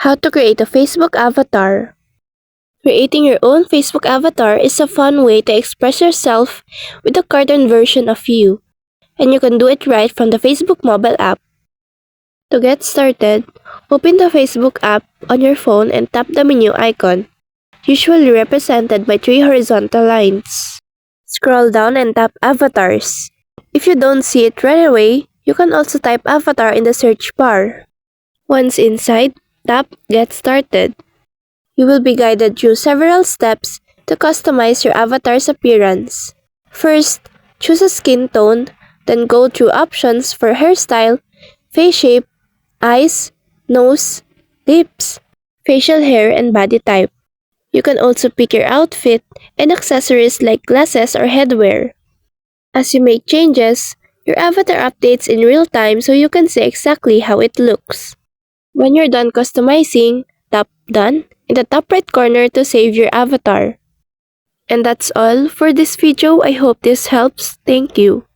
How to create a Facebook avatar. Creating your own Facebook avatar is a fun way to express yourself with a cartoon version of you, and you can do it right from the Facebook mobile app. To get started, open the Facebook app on your phone and tap the menu icon, usually represented by three horizontal lines. Scroll down and tap Avatars. If you don't see it right away, you can also type avatar in the search bar. Once inside, tap Get Started. You will be guided through several steps to customize your avatar's appearance. First, choose a skin tone, then go through options for hairstyle, face shape, eyes, nose, lips, facial hair, and body type. You can also pick your outfit and accessories like glasses or headwear. As you make changes, your avatar updates in real time so you can see exactly how it looks. When you're done customizing, tap Done in the top right corner to save your avatar. And that's all for this video. I hope this helps. Thank you.